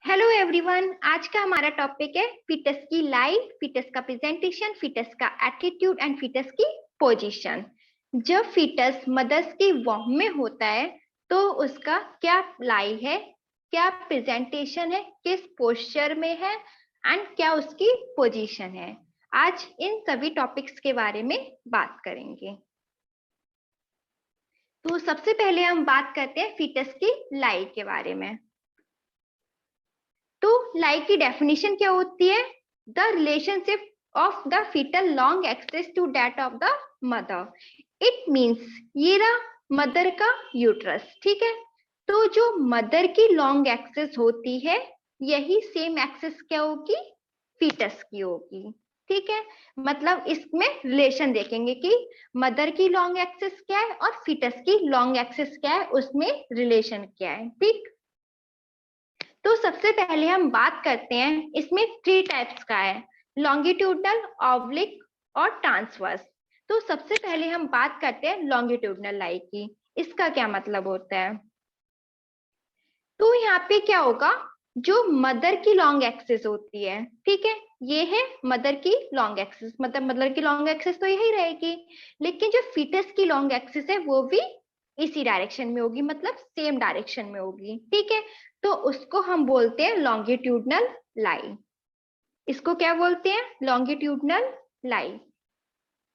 Hello everyone, आज का हमारा टॉपिक है फीटस की लाइफ, फीटस का प्रेजेंटेशन, फीटस का एटीट्यूड एंड फीटस की पोजीशन। जब फीटस मदर्स की वॉम में होता है तो उसका क्या लाई है, क्या प्रेजेंटेशन है, किस पोस्चर में है एंड क्या उसकी पोजीशन है। आज इन सभी टॉपिक्स के बारे में बात करेंगे। तो सबसे पहले हम बात करते हैं फीटस की लाई के बारे में। तो लाइक की डेफिनेशन क्या होती है? The relationship of the foetal long axis to that of the mother. It means ये रहा मदर का यूट्रस, ठीक है। तो जो मदर की लॉन्ग एक्सेस होती है यही सेम एक्सेस क्या होगी? फीटस की होगी, ठीक है। मतलब इसमें रिलेशन देखेंगे कि मदर की लॉन्ग एक्सेस क्या है और फीटस की लॉन्ग एक्सेस क्या है, उसमें रिलेशन क्या है, ठीक। तो सबसे पहले हम बात करते हैं, इसमें 3 टाइप्स का है, लॉन्गिट्यूडनल, ऑब्लिक और ट्रांसवर्स। तो सबसे पहले हम बात करते हैं लॉन्गिट्यूडनल लाई की। इसका क्या मतलब होता है? तो यहाँ पे क्या होगा, जो मदर की लॉन्ग एक्सिस होती है, ठीक है, ये है मदर की लॉन्ग एक्सिस, मतलब मदर की लॉन्ग एक्सिस तो यही रहेगी, लेकिन जो फीटस की लॉन्ग एक्सिस है वो भी इसी डायरेक्शन में होगी, मतलब सेम डायरेक्शन में होगी, ठीक है। तो उसको हम बोलते हैं लॉन्गिट्यूडनल लाई। इसको क्या बोलते हैं? लॉन्गिट्यूडनल लाई।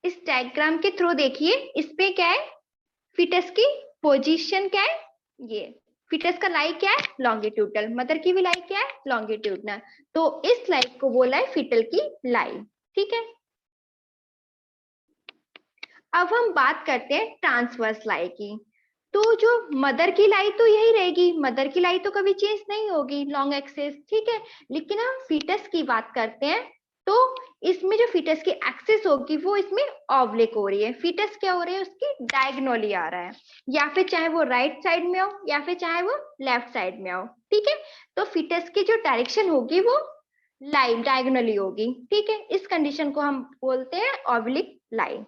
इस डायग्राम के थ्रू देखिए, इस पे क्या है? फीटस की पोजीशन क्या है? ये फीटस का लाई क्या है? लॉन्गिट्यूडनल। मदर की भी लाई क्या है? लॉन्गिट्यूडनल। तो इस लाई को बोला है फीटल की लाई, ठीक है। अब हम बात करते हैं ट्रांसवर्स लाई की। तो जो मदर की लाई तो यही रहेगी, मदर की लाई तो कभी चेंज नहीं होगी, लॉन्ग एक्सेस, ठीक है। लेकिन हम फीटस की बात करते हैं तो इसमें जो फीटस की एक्सेस होगी वो इसमें ऑब्लिक हो रही है। फीटस क्या हो रही है? उसकी डायगोनली आ रहा है, या फिर चाहे वो राइट साइड में हो या फिर चाहे वो लेफ्ट साइड में हो, ठीक है। तो फीटस की जो डायरेक्शन होगी वो लाइन डायगोनली होगी, ठीक है। इस कंडीशन को हम बोलते हैं ऑब्लिक लाइन।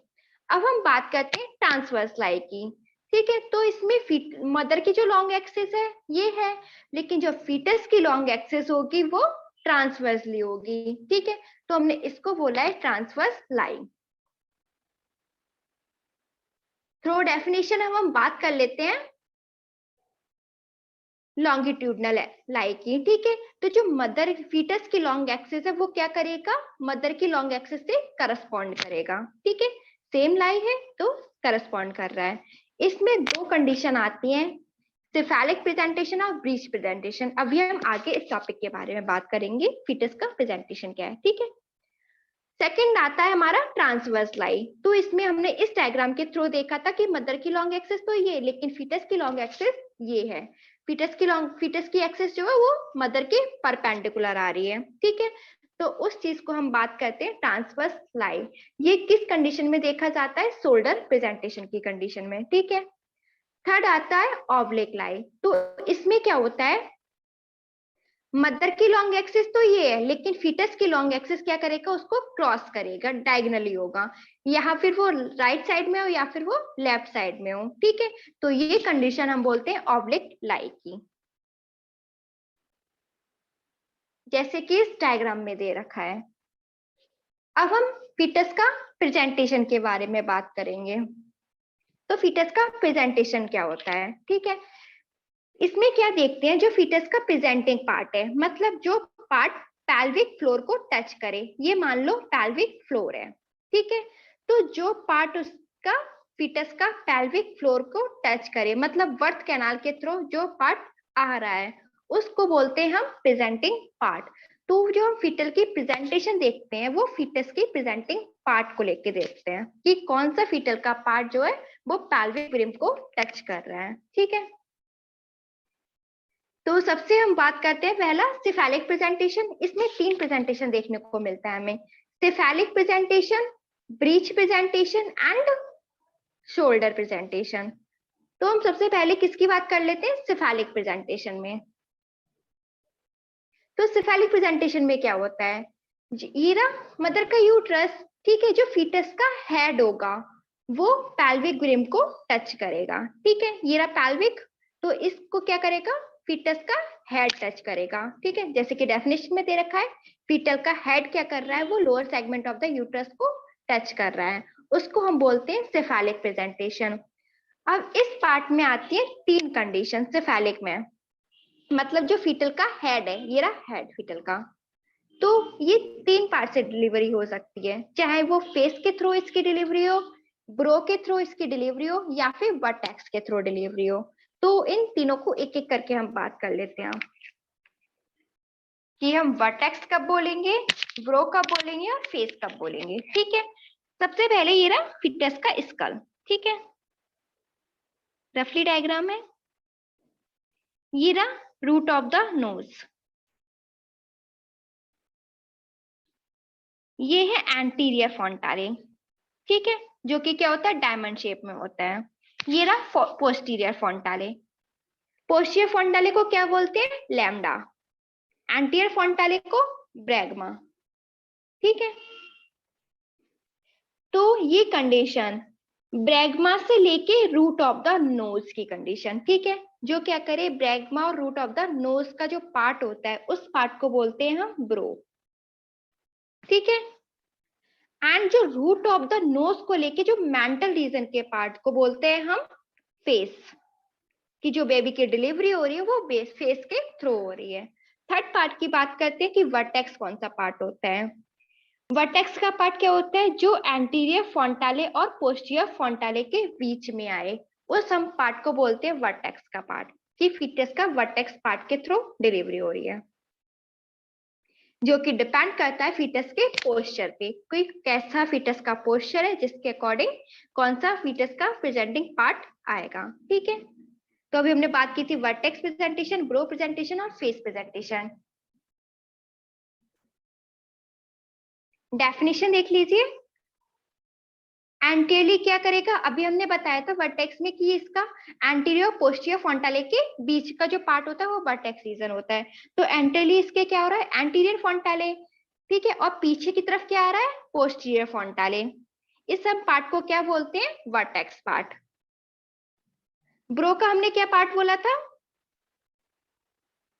अब हम बात करते हैं ट्रांसवर्स लाई की, ठीक है। तो इसमें मदर की जो लॉन्ग एक्सिस है ये है, लेकिन जो फीटस की लॉन्ग एक्सिस होगी वो ट्रांसवर्सली होगी, ठीक है। तो हमने इसको बोला है ट्रांसवर्स लाइन। थ्रो डेफिनेशन हम बात कर लेते हैं लॉन्गिट्यूडनल लाई की, ठीक है। तो जो मदर फीटस की लॉन्ग एक्सिस है वो क्या करेगा? मदर की लॉन्ग एक्सिस से करस्पॉन्ड करेगा, ठीक है। सेम लाई है तो करस्पॉन्ड कर रहा है। इसमें 2 कंडीशन आती हैं, सिफेलिक प्रेजेंटेशन और ब्रीच प्रेजेंटेशन। अभी हम आगे इस टॉपिक के बारे में बात करेंगे, फीटस का प्रेजेंटेशन क्या है, ठीक है। सेकंड आता है हमारा ट्रांसवर्स लाई। तो इसमें हमने इस डायग्राम के थ्रू देखा था कि मदर की लॉन्ग एक्सिस तो ये, लेकिन फीटस की लॉन्ग एक्सिस ये है। फीटस की एक्सिस जो है वो मदर के परपेंडिकुलर आ रही है, ठीक है। तो उस चीज को हम बात करते हैं ट्रांसवर्स लाई। ये किस कंडीशन में देखा जाता है? शोल्डर प्रेजेंटेशन की कंडीशन में, ठीक है। थर्ड आता है ऑब्लिक लाई। तो इसमें क्या होता है, मदर की लॉन्ग एक्सिस तो ये है, लेकिन फीटस की लॉन्ग एक्सिस क्या करेगा? उसको क्रॉस करेगा, डायगोनली होगा, या फिर वो राइट साइड में हो या फिर वो लेफ्ट साइड में हो, ठीक है। तो ये कंडीशन हम बोलते हैं ऑब्लिक लाई की, जैसे कि इस डायग्राम में दे रखा है। अब हम फीटस का प्रेजेंटेशन के बारे में बात करेंगे। तो फीटस का प्रेजेंटेशन क्या होता है, ठीक है। इसमें क्या देखते हैं, जो फीटस का प्रेजेंटिंग पार्ट है, मतलब जो पार्ट पैल्विक फ्लोर को टच करे, ये मान लो पैल्विक फ्लोर है, ठीक है। तो जो पार्ट उसका फीटस का पैल्विक फ्लोर को टच करे, मतलब बर्थ कैनाल के थ्रू जो पार्ट आ रहा है उसको बोलते हैं हम प्रेजेंटिंग पार्ट। तो जो हम फीटल की प्रेजेंटेशन देखते हैं वो फीटस की प्रेजेंटिंग पार्ट को लेके देखते हैं कि कौन सा फीटल का पार्ट जो है वो पैल्विक रिम को टच कर रहा है, ठीक है। तो सबसे हम बात करते हैं पहला सिफेलिक प्रेजेंटेशन। इसमें 3 प्रेजेंटेशन देखने को मिलता है हमें, cephalic presentation, breech presentation and shoulder presentation. तो हम सबसे पहले किसकी बात कर लेते हैं? सिफेलिक प्रेजेंटेशन में। तो सिफेलिक प्रेजेंटेशन में क्या होता है, ये रहा मदर का यूट्रस, ठीक है। जो फीटस का हेड होगा वो पैल्विक रिम को टच करेगा, ठीक है। ये रहा पैल्विक, तो इसको क्या करेगा? फीटस का हेड टच करेगा, ठीक है। जैसे कि डेफिनेशन में दे रखा है, फीटल का हेड क्या कर रहा है, वो lower segment of the uterus को टच कर रहा है, उसको हम बोलते हैं सेफेलिक प्रेजेंटेशन। अब इस पार्ट में आती है 3 कंडीशन सेफेलिक में, मतलब जो फीटल का हेड है, ये रहा हेड फीटल का, तो ये 3 पार्ट से डिलीवरी हो सकती है, चाहे वो फेस के थ्रू इसकी डिलीवरी हो, ब्रो के थ्रू इसकी डिलीवरी हो, या फिर वर्टेक्स के थ्रू डिलीवरी हो। तो इन तीनों को एक एक करके हम बात कर लेते हैं कि हम वर्टेक्स कब बोलेंगे, ब्रो कब बोलेंगे और फेस कब बोलेंगे, ठीक है। सबसे पहले ये रहा फिटस का स्कल, ठीक है, रफली डायग्राम है। ये रहा रूट ऑफ द नोज, ये है एंटीरियर फ्रंटाले, ठीक है, जो कि क्या होता है, डायमंड शेप में होता है। ये रहा पोस्टीरियर फ्रंटाले, पोस्टीरियर फ्रंटाले को क्या बोलते हैं, लैम्डा, एंटीरियर फ्रंटाले को ब्रैगमा, ठीक है। तो ये कंडीशन ब्रैगमा से लेके रूट ऑफ द नोज की कंडीशन, ठीक है, जो क्या करे, ब्रैगमा और रूट ऑफ द नोज का जो पार्ट होता है उस पार्ट को बोलते हैं हम ब्रो, ठीक है। एंड जो रूट ऑफ द नोज को लेके जो मेंटल रीजन के पार्ट को बोलते हैं हम फेस, कि जो बेबी की डिलीवरी हो रही है वो फेस के थ्रू हो रही है। थर्ड पार्ट की बात करते हैं कि वर्टेक्स कौन सा पार्ट होता है। वर्टेक्स का पार्ट क्या होता है, जो एंटीरियर फ्रंटाले और पोस्टीरियर फ्रंटाले के बीच में आए, उस हम पार्ट को बोलते हैं वर्टेक्स का पार्ट, कि फीटस का वर्टेक्स पार्ट के थ्रू डिलीवरी हो रही है, जो कि डिपेंड करता है फीटस के पोस्चर पे, कोई कैसा फीटस का पोस्चर है जिसके अकॉर्डिंग कौन सा फीटस का प्रेजेंटिंग पार्ट आएगा, ठीक है। तो अभी हमने बात की थी वर्टेक्स प्रेजेंटेशन, ब्रो प्रेजेंटेशन और फेस प्रेजेंटेशन। डेफिनेशन देख लीजिए। एंटीरियरली क्या करेगा, अभी हमने बताया था वर्टेक्स में कि इसका एंटीरियर पोस्टीरियर फ्रंटाले के बीच का जो पार्ट होता है वो वर्टेक्स रीजन होता है। तो एंटीरियरली इसके क्या हो रहा है, एंटीरियर फ्रंटाले, ठीक है, और पीछे की तरफ क्या आ रहा है, पोस्टीरियर फ्रंटाले। इस सब पार्ट को क्या बोलते हैं, वर्टेक्स पार्ट। ब्रो का हमने क्या पार्ट बोला था,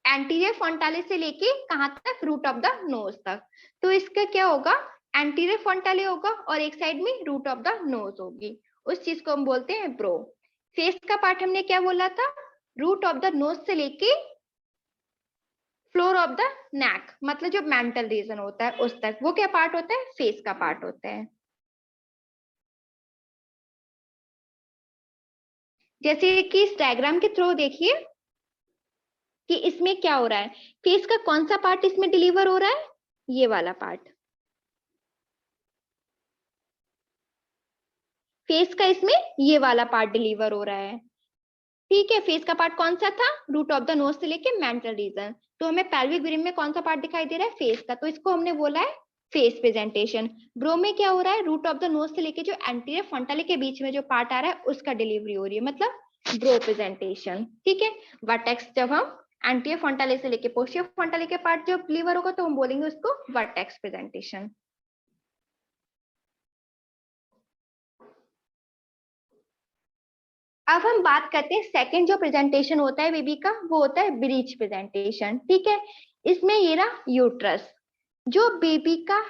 एंटीरियर फ्रंटाले से लेके कहां तक, रूट ऑफ द नोज तक। तो इसका क्या होगा, एंटीरियर फ्रंटाले होगा और एक साइड में रूट ऑफ द नोज होगी, उस चीज को हम बोलते हैं ब्रो। फेस का पार्ट हमने क्या बोला था, रूट ऑफ द नोज से लेके फ्लोर ऑफ द नेक, मतलब जो मेंटल रीजन होता है उस तक, वो क्या पार्ट होता है, फेस का पार्ट होता है। जैसे कि इस डायग्राम के थ्रू देखिए कि इसमें क्या हो रहा है, फेस का कौन सा पार्ट इसमें डिलीवर हो रहा है, ये वाला पार्ट, फेस का इसमें ये वाला पार्ट डिलीवर हो रहा है, ठीक है। फेस का पार्ट कौन सा था, रूट ऑफ द नोज से लेके मेंटल रीजन। तो हमें पेल्विक रिम में कौन सा पार्ट दिखाई दे रहा है, फेस का, तो इसको हमने बोला है फेस प्रेजेंटेशन। ब्रो में क्या हो रहा है, रूट ऑफ द नोज से लेके जो एंटीरियर फ्रंटाले के बीच में जो पार्ट आ रहा है उसका डिलीवरी हो रही है, मतलब ब्रो प्रेजेंटेशन, ठीक है। वर्टेक्स जब हम एंटीरियर फ्रंटाले से लेके पोस्टीरियर फ्रंटाले के पार्ट जब डिलीवर होगा तो हम बोलेंगे उसको वर्टेक्स प्रेजेंटेशन। अब हम बात करते हैं सेकंड जो प्रेजेंटेशन होता है बेबी का, वो होता है ब्रीच प्रेजेंटेशन, ठीक है। इसमें ये रहा यूट्रस, जो बेबी का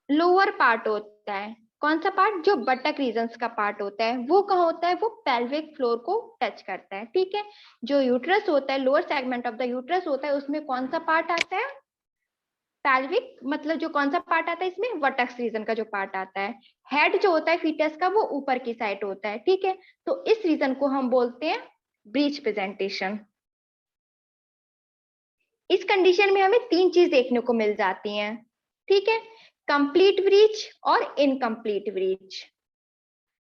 लोअर पार्ट होता है, कौन सा पार्ट, जो बटक रीजन्स का पार्ट होता है, वो कहाँ होता है, वो पेल्विक फ्लोर को टच करता है, ठीक है। जो यूट्रस होता है, lower segment of the uterus होता है, उसमें कौन सा पार्ट आता है, पेल्विक, मतलब जो कौन सा पार्ट आता है इसमें, वटक्स रीजन का जो पार्ट आता है। हेड जो होता है फीटस का वो ऊपर की साइड होता है, ठीक है। तो इस रीजन को हम बोलते हैं ब्रीच प्रेजेंटेशन। इस कंडीशन में हमें 3 चीज देखने को मिल जाती हैं, ठीक है, कंप्लीट ब्रीच और इनकम्प्लीट ब्रीच।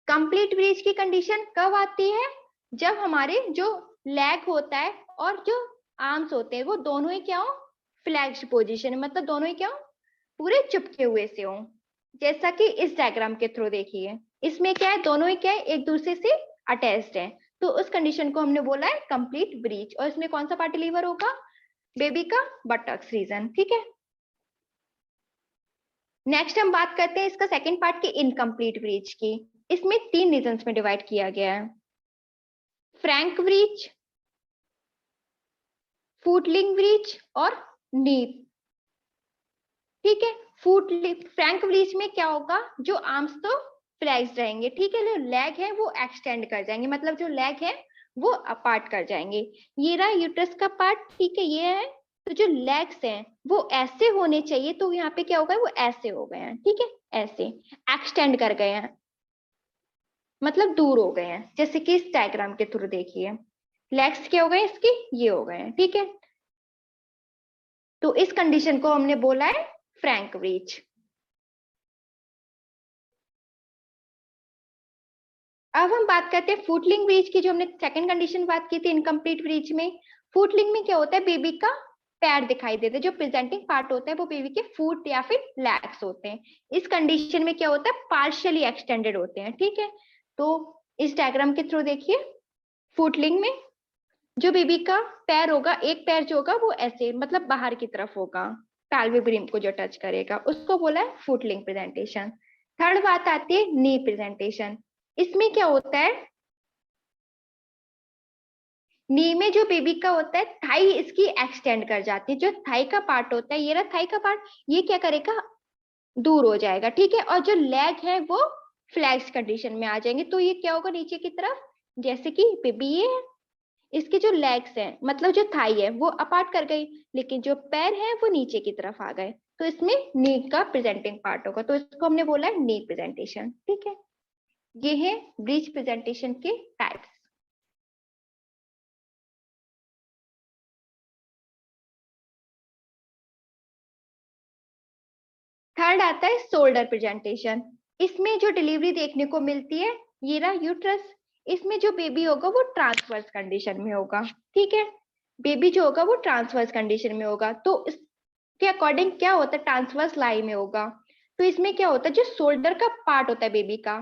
कंप्लीट ब्रीच की कंडीशन कब आती है, जब हमारे जो लेग होता है और जो आर्म्स होते हैं वो दोनों ही क्या हो, फ्लैग्ड पोजीशन, मतलब दोनों ही क्या हो, पूरे चिपके हुए से हो। जैसा कि इस डायग्राम के थ्रू देखिए, इसमें क्या है, दोनों ही क्या है, एक दूसरे से अटैच्ड है। तो उस कंडीशन को हमने बोला है कंप्लीट ब्रीच, और इसमें कौन सा पार्ट डिलीवर होगा, बेबी का बटक्स रीजन, ठीक है। नेक्स्ट हम बात करते हैं इसका सेकंड पार्ट की, इनकम्प्लीट ब्रीच की। इसमें 3 रीजन्स में डिवाइड किया गया है, फ्रैंक ब्रीच, फुटलिंग ब्रीच और नी। ठीक है, फ्रैंक ब्रीच में क्या होगा, जो आर्म्स तो फ्लेक्स रहेंगे, ठीक है, जो लेग है वो एक्सटेंड कर जाएंगे, मतलब जो लेग है वो अपार्ट कर जाएंगे। ये रहा यूट्रस का पार्ट, ठीक है, ये है। तो जो लेग्स हैं वो ऐसे होने चाहिए, तो यहाँ पे क्या होगा, वो ऐसे हो गए हैं, ठीक है, ऐसे एक्सटेंड कर गए हैं, मतलब दूर हो गए हैं, जैसे कि इस डायग्राम के थ्रू देखिए, लेग्स क्या हो गए इसके, ये हो गए हैं, ठीक है। तो इस कंडीशन को हमने बोला है फ्रैंक ब्रीच। अब हम बात करते हैं फुटलिंग ब्रीच की, जो हमने सेकंड कंडीशन बात की थी इनकम्प्लीट ब्रीच में। फुटलिंग में क्या होता है, बेबी का पैर दिखाई देता है, जो प्रेजेंटिंग पार्ट होता है वो बेबी के फुट या फिर लेग्स होते हैं। इस कंडीशन में क्या होता है, पार्शियली एक्सटेंडेड होते हैं, ठीक है। तो इस डायग्राम के थ्रू देखिए, फुटलिंग में जो बेबी का पैर होगा, एक पैर जो होगा वो ऐसे मतलब बाहर की तरफ होगा, पैल्विक रिम को जो टच करेगा, उसको बोला है फुटलिंग प्रेजेंटेशन। थर्ड बात आती है नी प्रेजेंटेशन। इसमें क्या होता है, नी में जो बेबी का होता है, थाई इसकी एक्सटेंड कर जाती है, जो थाई का पार्ट होता है, ये रहा थाई का पार्ट, ये क्या करेगा, दूर हो जाएगा, ठीक है। और जो लेग है वो फ्लैक्स कंडीशन में आ जाएंगे, तो ये क्या होगा, नीचे की तरफ, जैसे कि बेबी ये है, इसके जो लेग्स हैं, मतलब जो थाई है वो अपार्ट कर गई, लेकिन जो पैर है वो नीचे की तरफ आ गए, तो इसमें नी का प्रेजेंटिंग पार्ट होगा, तो इसको हमने बोला है नी प्रेजेंटेशन, ठीक है। ये है ब्रीच प्रेजेंटेशन के टाइप्स। थर्ड आता है शोल्डर प्रेजेंटेशन। इसमें जो डिलीवरी देखने को मिलती है, ये रहा यूट्रस, इसमें जो बेबी होगा वो ट्रांसवर्स कंडीशन में होगा, ठीक है। बेबी जो होगा वो ट्रांसवर्स कंडीशन में होगा, तो इसके अकॉर्डिंग क्या होता है, ट्रांसवर्स लाई में होगा। तो इसमें क्या होता है, जो शोल्डर का पार्ट होता है बेबी का,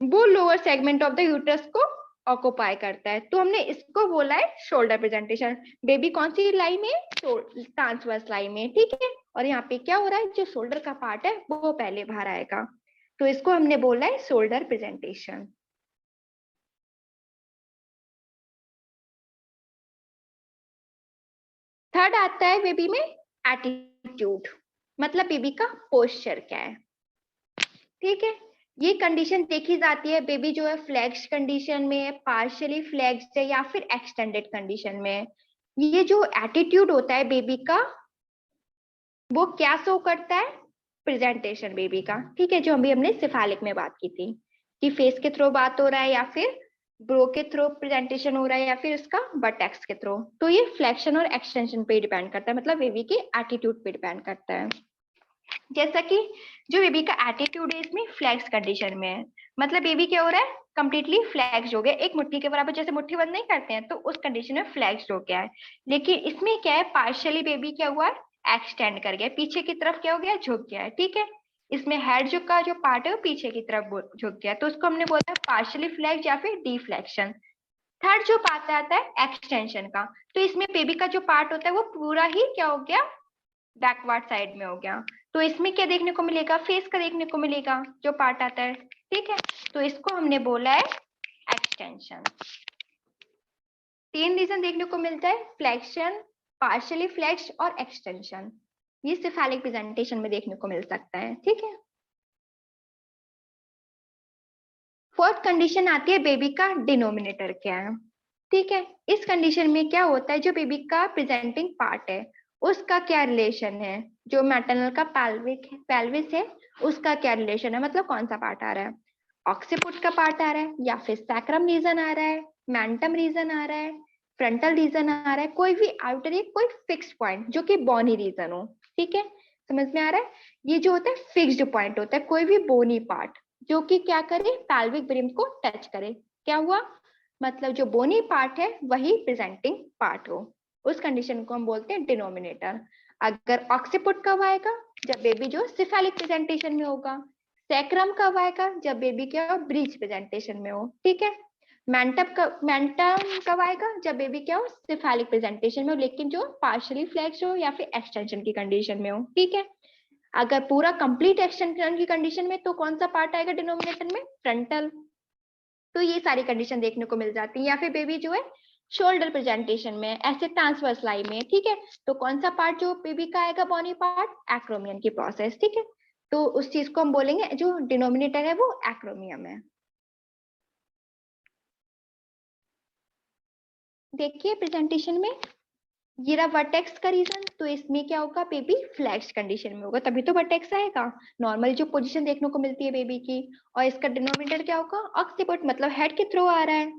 वो lower segment of the uterus को ऑक्युपाई करता है, तो हमने इसको बोला है शोल्डर प्रेजेंटेशन। बेबी कौन सी लाई में, ट्रांसवर्स लाई में, ठीक है। और यहाँ पे क्या हो रहा है, जो शोल्डर का पार्ट है वो पहले बाहर आएगा, तो इसको हमने बोला है शोल्डर प्रेजेंटेशन। थर्ड आता है बेबी में एटीट्यूड, मतलब बेबी का पोस्चर क्या है, ठीक है। ये कंडीशन देखी जाती है, बेबी जो है फ्लैक्स कंडीशन में है, पार्शियली फ्लैक्स्ड है, या फिर एक्सटेंडेड कंडीशन में है। ये जो एटीट्यूड होता है बेबी का, वो क्या शो करता है, प्रेजेंटेशन बेबी का, ठीक है, जो अभी हमने सिफालिक में बात की थी, कि फेस के थ्रू बात हो रहा है, या फिर ब्रो के थ्रू प्रेजेंटेशन हो रहा है, या फिर उसका बटेक्स के थ्रू। तो ये फ्लेक्शन और एक्सटेंशन पे डिपेंड करता है, मतलब बेबी के एटीट्यूड पे डिपेंड करता है। जैसा कि जो बेबी का एटीट्यूड है, इसमें फ्लैक्स कंडीशन में है, मतलब बेबी क्या हो रहा है, कंप्लीटली फ्लैक्स हो गया, एक मुट्ठी के बराबर, जैसे मुट्ठी बंद नहीं करते हैं, तो उस कंडीशन में फ्लैक्स हो गया है। लेकिन इसमें क्या है, पार्शियली बेबी क्या हुआ है, एक्सटेंड कर गया, पीछे की तरफ क्या हो गया, झुक गया है, ठीक है। इसमें हेड जो का जो पार्ट है वो पीछे की तरफ झुक गया, तो उसको हमने बोला पार्शियली फ्लैक्स या फिर डिफ्लेक्शन। थर्ड जो पार्ट आता है एक्सटेंशन का, तो इसमें बेबी का जो पार्ट होता है वो पूरा ही क्या हो गया, बैकवर्ड साइड में हो गया, तो इसमें क्या देखने को मिलेगा, फेस का देखने को मिलेगा जो पार्ट आता है, ठीक है। तो इसको हमने बोला है एक्सटेंशन। तीन रीजन देखने को मिलता है, फ्लेक्शन, पार्शियली फ्लेक्स्ड और एक्सटेंशन। ये सिफेलिक प्रेजेंटेशन में देखने को मिल सकता है, ठीक है। फोर्थ कंडीशन आती है बेबी का डिनोमिनेटर क्या है, ठीक है। इस कंडीशन में क्या होता है, जो बेबी का प्रेजेंटिंग पार्ट है उसका क्या रिलेशन है, जो मैटरनल का पेल्विस है उसका क्या रिलेशन है, मतलब कौन सा पार्ट आ रहा है, ऑक्सीपुट का पार्ट आ रहा है, या फिर सैक्रम रीजन आ रहा है, मैंटम रीजन आ रहा है, फ्रंटल रीजन आ रहा है, कोई भी आउटर कोई फिक्स पॉइंट जो कि बोनी रीजन हो, ठीक है। समझ में आ रहा है, ये जो होता है फिक्स्ड पॉइंट होता है, कोई भी बोनी पार्ट जो कि क्या करे, पैल्विक ब्रिम को टच करे, क्या हुआ, मतलब जो बोनी पार्ट है वही प्रेजेंटिंग पार्ट हो, उस कंडीशन को हम बोलते हैं डिनोमिनेटर। अगर ऑक्सीपुट कब आएगा, जब बेबी जो सिफेलिक प्रेजेंटेशन में होगा। सैक्रम कब आएगा, जब बेबी क्या ब्रीच प्रेजेंटेशन में हो, ठीक है। मैंटम कब आएगा, जब बेबी क्या हो, सिफेलिक प्रेजेंटेशन में हो, लेकिन जो पार्शियली फ्लैक्स्ड हो या फिर एक्सटेंशन की कंडीशन में हो, ठीक है। अगर पूरा कंप्लीट एक्सटेंशन की कंडीशन में, तो कौन सा पार्ट आएगा डिनोमिनेटर में, फ्रंटल। तो ये सारी कंडीशन देखने को मिल जाती है, या फिर बेबी जो है शोल्डर प्रेजेंटेशन में, ऐसे ट्रांसवर्स लाई में, ठीक है। तो कौन सा पार्ट जो बेबी का आएगा बॉनी पार्ट, एक्रोमियन की प्रोसेस, ठीक है। तो उस चीज को हम बोलेंगे जो डिनोमिनेटर है वो एक्रोमियम है। देखिए प्रेजेंटेशन में ये रहा वर्टेक्स का रीजन, तो इसमें क्या होगा, बेबी फ्लैक्स कंडीशन में होगा, तभी तो वर्टेक्स आएगा। नॉर्मल जो पोजीशन देखने को मिलती है बेबी की, और इसका डिनोमिनेटर क्या होगा, ऑक्सीपोर्ट, मतलब हेड के थ्रू आ रहा है।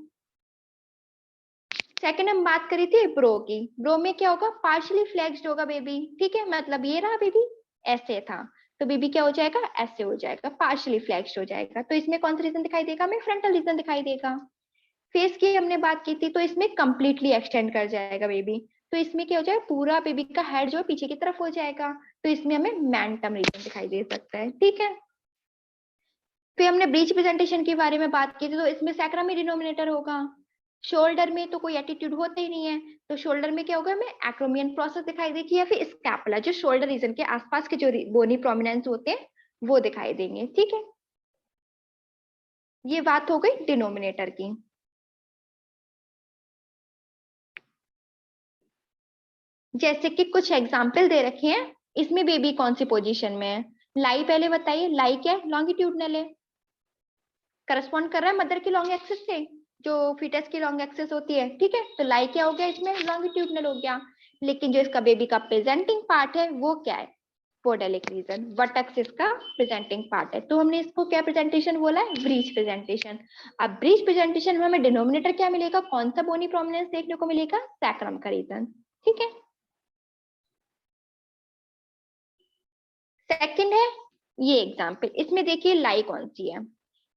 सेकंड हम बात करी थी ब्रो की, ब्रो में क्या होगा, पार्शियली फ्लैक्स्ड होगा बेबी, ठीक है। मतलब ये रहा बेबी ऐसे था, तो बेबी क्या हो जाएगा, ऐसे हो जाएगा, पार्शियली फ्लैक्स्ड हो जाएगा। तो इसमें कौन सा रीजन दिखाई देगा, हमें फ्रंटल रीजन दिखाई देगा। फेस की हमने बात की थी, तो इसमें कंप्लीटली एक्सटेंड कर जाएगा बेबी, तो इसमें क्या हो जाएगा, पूरा बेबी का हेड जो है पीछे की तरफ हो जाएगा, तो इसमें हमें मैंटम रीजन दिखाई दे सकता है, ठीक है। फिर हमने ब्रीच प्रेजेंटेशन के बारे में बात की थी, तो इसमें सैक्रम ही डिनोमिनेटर होगा। शोल्डर में तो कोई एटीट्यूड होता ही नहीं है, तो शोल्डर में क्या होगा, हमें एक्रोमियन प्रोसेस दिखाई देगी, या फिर स्कैपुला, जो शोल्डर रीजन के आसपास के जो बोनी प्रोमिनेंस होते हैं वो दिखाई देंगे, ठीक है। ये बात हो गई डिनोमिनेटर की। जैसे कि कुछ एग्जाम्पल दे रखे हैं, इसमें बेबी कौन सी पोजीशन में है, लाई पहले बताइए, लाई क्या है, लॉन्गिट्यूडनल है, करस्पॉन्ड कर रहा है मदर की लॉन्ग एक्सिस से, जो फीटस की लॉन्ग एक्सिस होती है, ठीक है। तो लाई क्या हो गया, इसमें लॉन्गिट्यूडनल हो गया। लेकिन जो इसका बेबी का प्रेजेंटिंग पार्ट है वो क्या है, पोडेलिक रीजन, वर्टेक्स इसका प्रेजेंटिंग पार्ट है, तो हमने इसको क्या प्रेजेंटेशन बोला है, ब्रीच प्रेजेंटेशन। अब ब्रीच प्रेजेंटेशन में हमें डिनोमिनेटर क्या मिलेगा, कौन सा बोनी प्रोमिनेंस देखने को मिलेगा, सैक्रम का रीजन, ठीक है। सेकंड है ये एग्जाम्पल, इसमें देखिए लाई कौन सी है,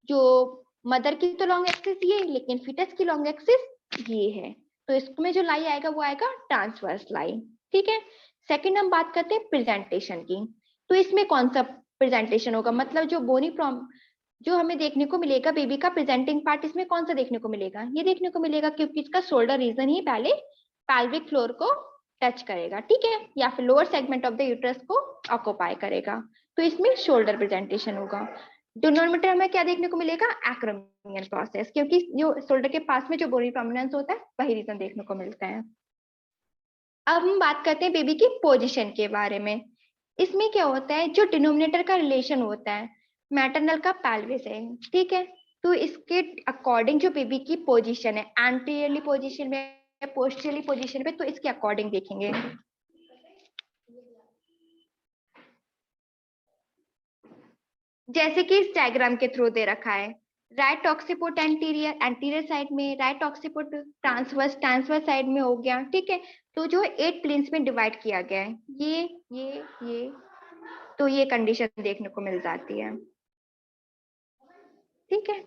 जो मदर की तो लॉन्ग एक्सिस ये, लेकिन फिटस की लॉन्ग एक्सिस ये है, तो इसमें जो लाई आएगा वो आएगा ट्रांसवर्स लाई, ठीक है। सेकंड हम बात करते हैं प्रेजेंटेशन की, तो इसमें कौन सा प्रेजेंटेशन होगा, मतलब जो बोनी प्रॉम जो हमें देखने को मिलेगा बेबी का प्रेजेंटिंग पार्ट, इसमें कौन सा देखने को मिलेगा, ये देखने को मिलेगा, क्योंकि इसका शोल्डर रीजन ही पहले पैल्विक फ्लोर को टच करेगा, ठीक है, या फिर lower segment of the uterus को ऑक्युपाई करेगा, तो इसमें शोल्डर प्रेजेंटेशन होगा। डिनोमिनेटर में क्या देखने को मिलेगा, एक्रोमियन प्रोसेस, क्योंकि जो शोल्डर के पास में जो बोनी प्रोमिनेंस होता है वही रीजन देखने को मिलता है। अब हम बात करते हैं बेबी की पोजीशन के बारे में। इसमें क्या होता है, जो डिनोमिनेटर का रिलेशन होता है मैटरनल का पेल्विस है, ठीक है। तो इसके अकॉर्डिंग जो बेबी की पोजीशन है, एंटीरियरली पोजीशन में, पोस्टीरियरली पोजीशन में, तो इसके अकॉर्डिंग देखेंगे। जैसे कि इस डायग्राम के थ्रू दे रखा है, राइट ऑक्सीपोर्ट एंटीरियर एंटीरियर साइड में, राइट ऑक्सीपोर्ट ट्रांसवर्स ट्रांसवर्स साइड में हो गया, ठीक है। तो जो 8 प्लेन्स में डिवाइड किया गया है, ये तो ये कंडीशन देखने को मिल जाती है, ठीक है।